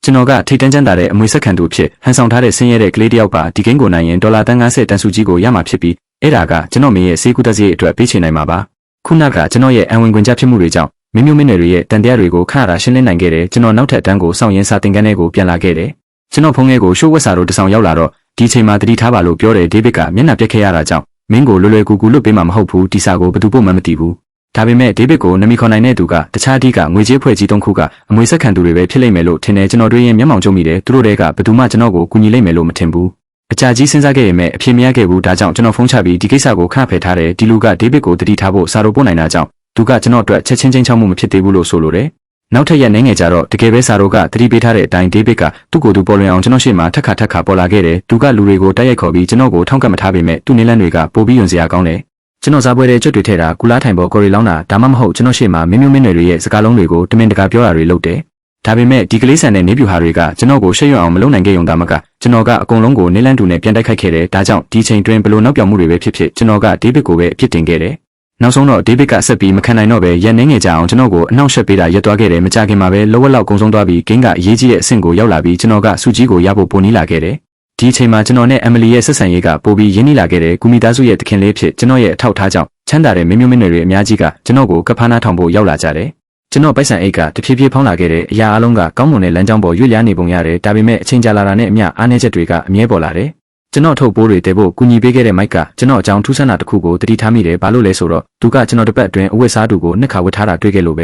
ကျွန်တော်ကထိတ်တန့်ကြမ်းတာတဲ့အမွေဆက်ခံသူဖြစ်ဟန်ဆောင်ထားတဲ့ဆင်းရဲတဲ့ကလေးတယောက်ပါဒီဂိမ်းကိုနိုင်ရင်ဒေါ်လာတန်း90တန်စုကြီးကိုရမှာဖြစ်ပြီးအဲ့ဒါကကျွန်တော်မင်းရဲ့စေကူတက်စည်းအတွက်ပေးချေနိုင်မှာပါခုနကကျွန်တော်ရဲ့အံဝင်ခွင်ချက်ဖြစ်မှုတွေကြောင့်မင်းမျိုးမင်းတွေရဲ့တန်တရားတွေကိုခဏတာရှင်းလင်းနိုင်ခဲ့တယ်ကျွန်တော်နောက်ထပ်တန်းကိုစောင့်ရင်းစာတင်ကန်းထဲကိုပြန်လာခဲ့တယ်ကျွန်တော်ဖုန်းထဲကိုရှိုးဝက်စာတို့တဆောင်ရောက်လာတော့ဒီချိန်မှာတတိထားပါလို့ပြောတယ်ဒေးဗစ်ကမျက်နှာပြက်ခဲ့ရတာကြောင့်မင်းကိုလွယ်လွယ်ကူကူလွတ်ပေးမှာမဟုတ်ဘူးဒီစာကိုဘယ်သူပို့မှမသိဘူးဒါပေမဲ့ဒေးဗစ်ကိုနမီခေါ်နိုင်တဲ့သူကတခြားအဓိကငွေကြေးဖွဲ့ကြီး၃ခုကအမွေဆက်ခံသူတွေပဲဖြစ်လိမ့်မယ်လို့ထင်တယ်ကျွန်တော်တွေးရင်မျက်မှောင်ကျုံမိတယ်သူတို့တွေကဘယ်သူမှကျွန်တော်ကိုကူညီလိမ့်မယ်လို့မထင်ဘူးအကြာကြီးစဉ်းစားခဲ့ရမယ်အဖြေမရခဲ့ဘူးဒါကြောင့်ကျွန်တော်ဖုန်းချပြီးဒီကိစ္စကိုခဏဖယ်ထားတယ်ဒီလူကဒေးဗစ်ကိုတတိထားဖို့စာတို့ပို့နိုင်တာကြောင့်သူကကျွန်တော်အတွက်ချက်ချင်းချင်းချောက်မှုမဖြစ်သေးဘူးလို့ဆိုလိုတယ်နောက်ထပ်ရက်နေငယ်ကြတော့တကယ်ပဲစာတို့ကတတိပေးထားတဲ့အတိုင်းဒေးဗစ်ကသူ့ကိုယ်သူပေါ်လွင်အောင်ကျွန်တော်ရှေ့မှာထက်ခါပေါ်လာခဲ့တယ်သူကလူတွေကိုတိုက်ရိုက်ခေါ်ပြီးကျွန်တော်ကိုထောက်ကပ်မထားပေမဲ့သူ့နေလန်းတွေကပိုပြီးယွန်စရာကောင်းတယ်ကျွန်တော်စားပွဲတဲ့ကြွတွေထဲတာကူလားထိုင်ပေါ်ကိုရီလောင်းတာဒါမှမဟုတ်ကျွန်တော်ရှေ့မှာမင်းမျိုးမင်းတွေရဲ့စကားလုံးတွေကိုတမင်တကာပြောတာတွေလုပ်တယ်ဒါပေမဲ့ဒီကလေးဆန်တဲ့နေပြူဟာတွေကကျွန်တော်ကိုရှက်ရွံ့အောင်မလုပ်နိုင်ခဲ့ုံသာမကကျွန်တော်ကအကုန်လုံးကိုနေလန်းတူနဲ့ပြန်တိုက်ခိုက်ခဲ့တယ်ဒါကြောင့်ဒီချိန်တွင်ဘလို့နောက်ပြောင်မှုတွေပဲဖြစ်ကျွန်တော်ကဒေးဗစ်ကိုပဲအပြစ်တင်ခဲ့တယ်နောက်ဆုံးတော့ဒေးဗစ်ကဆက်ပြီးမခံနိုင်တော့ပဲရက်နေငယ်ကြအောင်ကျွန်တော်ကိုအနှောက်အယှက်ပေးတာရက်သွားခဲ့တယ်မကြခင်မှာပဲလောဝက်လောက်ကုံဆုံးသွားပြီးဂိမ်းကအရေးကြီးတဲ့အဆင့်ကိုရောက်လာပြီးကျွန်တော်ကစူကြီးကိုရဖို့ပိုနီးလာခဲ့တယ်ဒီအချိန်မှာကျွန်တော်နဲ့အမလီရဲ့ဆက်ဆံရေးကပိုပြီးရင်းနှီးလာခဲ့တယ်ဂူမီသားစုရဲ့တခင်လေးဖြစ်ကျွန်တော်ရဲ့အထောက်ထားကြောင့်ချမ်းသာတဲ့မင်းမျိုးမင်းတွေအများကြီးကကျွန်တော်ကိုကဖားနာထောင်ဖို့ရောက်လာကြတယ်ကျွန်တော်ပိုက်ဆံအိတ်ကတဖြည်းဖြည်းဖောင်းလာခဲ့တဲ့အရာအလုံးကကောင်းမွန်တဲ့လမ်းကြောင်းပေါ်ရွေ့လျားနေပုံရတယ်ဒါပေမဲ့အချိန်ကြာလာတာနဲ့အမျှအားနည်းချက်တွေကအမြဲပေါ်လာတယ်ကျွန်တော်ထုတ်ပိုးတွေတဲဖို့ကူညီပေးခဲ့တဲ့မိုက်ကကျွန်တော်အကြောင်းထူးဆန်းတာတစ်ခုကိုတတိထားမိတယ်ဘာလို့လဲဆိုတော့သူကကျွန်တော်တစ်ပတ်အတွင်းအဝတ်စားတူကိုနှစ်ခါဝတ်ထားတာတွေ့ခဲ့လို့ပ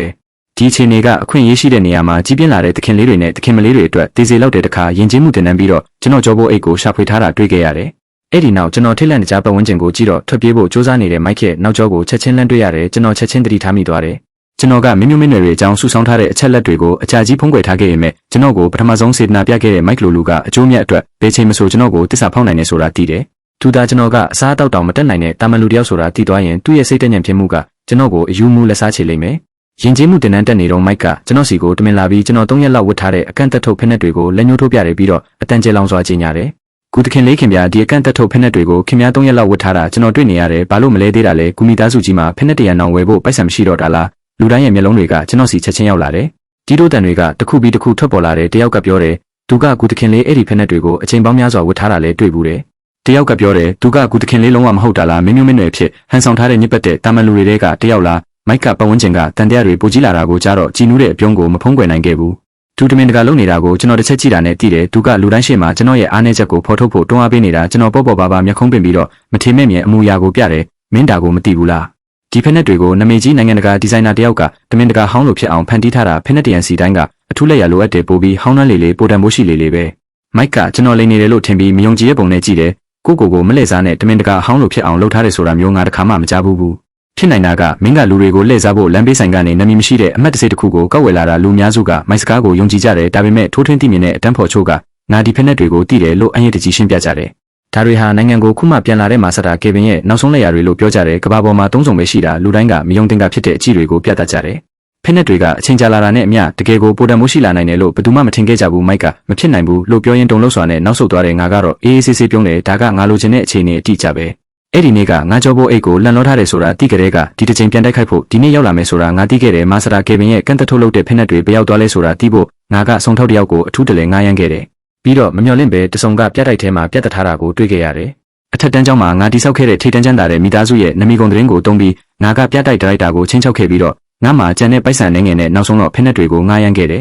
ဲဒီအချိန်တွေကအခွင့်အရေးရှိတဲ့နေရာမှာကြီးပြင်းလာတဲ့တခင်လေးတွေနဲ့တခင်မလေးတွေအတွက်တေးစေလောက်တဲ့တခါယဉ်ကျေးမှုတင်နန်းပြီးတော့ကျွန်တော်ကြောဖို့အိတ်ကိုရှာဖွေထားတာတွေ့ခဲ့ရတယ်အဲ့ဒီနောက်ကျွန်တော်ထိတ်လန့်ကြပတ်ဝန်းကျင်ကိုကြည့်တော့ထွက်ပြေးဖို့စူးစမ်းနေတဲ့မိုက်ရဲ့နောက်ကျောကိုချက်ချင်းလန့်တွေ့ရတယ်ကျွန်တော်ချက်ချင်းတတိထားမိသွားတယ်ကျွန်တော်ကမင်းမျိုးမင်းတွေအကြောင်းဆူဆောင်းထားတဲ့အချက်လက်တွေကိုအကြာကြီးဖုံးကွယ်ထားခဲ့ရမယ်ကျွန်တော်ကိုပထမဆုံးစေတနာပြခဲ့တဲ့မိုက်လိုလူကအကျိုးမြတ်အတွက်ဘယ်ချိန်မဆိုကျွန်တော်ကိုတစ္ဆာဖောက်နိုင်နေဆိုတာသိတယ်သူသားကျွန်တော်ကအစားအသောက်တောင်မတက်နိုင်တဲ့တာမန်လူတယောက်ဆိုတာသိသွားရင်သူ့ရဲ့စိတ်တညံ့ဖြစ်မှုကကျွန်တော်ကိုအယူမူလက်စားချေလိမ့်မယ်ယဉ်ကျေးမှုတင်နန်းတက်နေတော့မိုက်ကကျွန်တော်စီကိုတမင်လာပြီးကျွန်တော်3ရက်လောက်ဝတ်ထားတဲ့အကန့်တက်ထုတ်ဖိနက်တွေကိုလက်ညှိုးထိုးပြတယ်ပြီးတော့အတန်ကျဲလောင်စွာကြီးညာတယ်ကူတခင်လေးခင်ဗျာဒီအကန့်တက်ထုတ်ဖိနက်တွေကိုခင်ဗျာ3ရက်လောက်ဝတ်ထားတာကျွန်တော်တွေ့နေရတယ်ဘာလို့မလဲသေးတာလဲဂူမီသားစုကြီးမှာဖိနက်တရံအောင်ဝယ်ဖို့ပိုက်ဆံမရှိတော့တာလားလူတိုင်းရဲ့မျက်လုံးတွေကကျွန်တော်စီချက်ချင်းရောက်လာတယ်ဒီတို့တန်တွေကတစ်ခုပြီးတစ်ခုထွက်ပေါ်လာတယ်တယောက်ကပြောတယ်သူကကူတခင်လေးအဲ့ဒီဖိနက်တွေကိုအချိန်ပေါင်းများစွာဝတ်ထားတာလဲတွေ့ဘူးတယ်တယောက်ကပြောတယ်သူကကူတခင်လေးလုံးဝမဟုတ်တာလားမင်းမျိုးမင်းတွေဖြစ်ဟန်ဆောင်ထားတဲ့ညစ်ပတ်တဲ့တာမန်လူတွေကတယောက်လားမိုက်ကပတ်ဝန်းကျင်ကတန်တရားတွေပိုကြီးလာတာကိုကြားတော့ကြည်နူးတဲ့အပြုံးကိုမဖုံးကွယ်နိုင်ခဲ့ဘူးသူတမင်တကာလုပ်နေတာကိုကျွန်တော်တစ်ချက်ကြည့်တာနဲ့သိတယ်သူကလူတိုင်းရှေ့မှာကျွန်တော်ရဲ့အားနည်းချက်ကိုဖော်ထုတ်ဖို့တွန်းအားပေးနေတာကျွန်တော်ပေါ့ပါမျက်ခုံးပင်ပြီးတော့မထေမဲ့မြင်အမူအရာကိုပြတယ်မင်းတာကိုမသိဘူးလားဒီဖိနက်တွေကိုနမေကြီးနိုင်ငံတကာဒီဇိုင်နာတယောက်ကတမင်တကာဟောင်းလို့ဖြစ်အောင်ဖန်တီးထားတာဖိနက်တရံစီတိုင်းကအထူးလက်ရလိုအပ်တယ်ပို့ပြီးဟောင်းနှမ်းလေးပိုတန်ဖို့ရှိလေးပဲမိုက်ကကျွန်တော်လိန်နေတယ်လို့ထင်ပြီးမယုံကြည်ရဲ့ပုံနဲ့ကြည့်တယ်ကိုမလဲစားနဲ့တမင်တကာဟောင်းလို့ဖြစ်အောင်လုပ်ထားတယ်ဆိုတာမျိုးငါတခါမှမကြားဘူးဖြစ်နိုင်တာကမင်းကလူတွေကိုလှည့်စားဖို့လမ်းပေးဆိုင်ကနေနမီမရှိတဲ့အမတ်တစိတစ်ခုကိုကောက်ဝယ်လာတာလူများစုကမိုက်စကားကိုယုံကြည်ကြတယ်ဒါပေမဲ့ထိုးထွင်းသိမြင်တဲ့အတန်းဖော်ချို့ကငါဒီဖိနက်တွေကိုသိတယ်လို့အရင်တကြီးရှင်းပြကြတယ်ဒါတွေဟာနိုင်ငံကိုခုမှပြန်လာတဲ့မာစတာကေဗင်ရဲ့နောက်ဆုံးလက်ရာတွေလို့ပြောကြတယ်ကဘာပေါ်မှာသုံးစုံပဲရှိတာလူတိုင်းကမယုံတင်ကဖြစ်တဲ့အကြည့်တွေကိုပြသကြတယ်ဖိနက်တွေကအချိန်ကြာလာတာနဲ့အမျှတကယ်ကိုပိုတန်မှုရှိလာနိုင်တယ်လို့ဘယ်သူမှမထင်ခဲ့ကြဘူးမိုက်ကမဖြစ်နိုင်ဘူးလို့ပြောရင်တုံလို့စွာနဲ့နောက်ဆုတ်သွားတယ်ငါကတော့အေးအေးဆေးဆေးပြုံးတယ်ဒါကငါလိုချင်တဲ့အခြေအနေအတိအကျပဲအဲ့ဒီနေ့ကငါကြောဖို့အိတ်ကိုလန့်လောထားတယ်ဆိုတာသိကြတဲ့ကဒီတစ်ချိန်ပြန်တိုက်ခိုက်ဖို့ဒီနေ့ရောက်လာမယ်ဆိုတာငါသိခဲ့တယ်မာစတာကေဗင်ရဲ့ကန့်သက်ထုတ်လုပ်တဲ့ဖိနက်တွေဘယ်ရောက်သွားလဲဆိုတာသိဖို့ငါကစုံထောက်တယောက်ကိုအထူးတလဲငားရမ်းခဲ့တယ်ပြီးတော့မမျှော်လင့်ပဲတစုံကပြတိုက်ထဲမှာပြတ်တထားတာကိုတွေ့ခဲ့ရတယ်အထက်တန်းကျောင်းမှာငါတိဆောက်ခဲ့တဲ့ထိတ်တန်းချမ်းသာတဲ့မိသားစုရဲ့နမီကုံသတင်းကိုတုံးပြီးငါကပြတိုက်ဒရိုက်တာကိုချင်းချောက်ခဲ့ပြီးတော့ငါမှကျန်တဲ့ပိုက်ဆံနေငယ်နဲ့နောက်ဆုံးတော့ဖိနက်တွေကိုငားရမ်းခဲ့တယ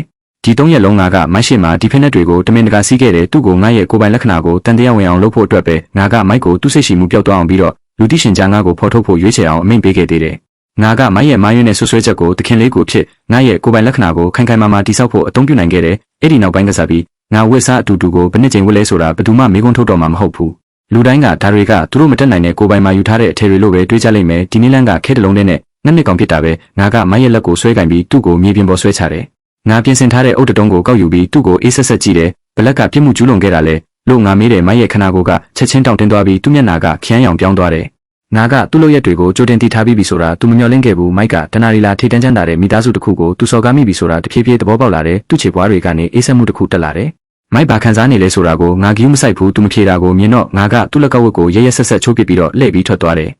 ်ဒီ3ရက်လုံးငါကမိုက်ရှိမှာဒီဖိနက်တွေကိုတမင်တကာစီးခဲ့တယ်သူ့ကိုငါရဲ့ကိုယ်ပိုင်လက္ခဏာကိုတန်တရားဝင်အောင်လုပ်ဖို့အတွက်ပဲငါကမိုက်ကိုသူ့စိတ်ရှိမှုပျောက်သွားအောင်ပြီးတော့လူသိရှင်ကြားငါကိုဖော်ထုတ်ဖို့ရွေးချယ်အောင်အမိန့်ပေးခဲ့သေးတယ်ငါကမိုက်ရဲ့မာယွန်းနဲ့ဆွဆွဲချက်ကိုတခင်လေးကိုဖြစ်ငါရဲ့ကိုယ်ပိုင်လက္ခဏာကိုခိုင်ခိုင်မာမာတိဆောက်ဖို့အသုံးပြုနိုင်ခဲ့တယ်အဲ့ဒီနောက်ပိုင်းကစားပြီးငါဝစ်စားအတူတူကိုဘယ်နှစ်ကြိမ်ဝစ်လဲဆိုတာဘယ်သူမှမေးခွန်းထုတ်တော့မှာမဟုတ်ဘူးလူတိုင်းကဒါတွေကသူတို့မတက်နိုင်တဲ့ကိုယ်ပိုင်မှာယူထားတဲ့အထည်တွေလို့ပဲတွေးကြလိမ့်မယ်ဒီနည်းလမ်းကခဲတလုံးနဲ့ငှက်နစ်ကောင်ဖြစ်တာပဲငါကမိုက်ရဲ့လက်ကိုဆွဲကင်ပြီးသူ့ကိုမြေပြင်ပေါ်ဆွဲချတယ်ငါပြင်ဆင်ထားတဲ့အုတ်တုံးကိုကောက်ယူပြီးသူ့ကိုအေးဆက်ဆက်ကြည့်တယ်ဘလက်ကပြစ်မှုကျူးလွန်ခဲ့တာလေလို့ငါမေးတယ်မိုက်ရဲ့ခနာကိုကချက်ချင်းတောင့်တင်းသွားပြီးသူ့မျက်နှာကခရမ်းရောင်ပြောင်းသွားတယ်ငါကသူ့လုပ်ရက်တွေကိုကြိုတင်တည်ထားပြီးပြီဆိုတာသူမမျှော်လင့်ခဲ့ဘူးမိုက်ကတနာရီလာထိတ်တန်းချမ်းသာတဲ့မိသားစုတစ်ခုကိုသူစော်ကားမိပြီဆိုတာတဖြည်းဖြည်းသဘောပေါက်လာတယ်သူ့ခြေပွားတွေကနေအေးဆက်မှုတစ်ခုတက်လာတယ်မိုက်ဘာခံစားနေလဲဆိုတာကိုငါဂီးမဆိုင်ဘူးသူမဖြေတာကိုမြင်တော့ငါကသူ့လက်ကဝတ်ကိုရဲရဲဆက်ဆက်ချိုးပစ်ပြီးတော့လှည့်ပြီးထွက်သွားတယ်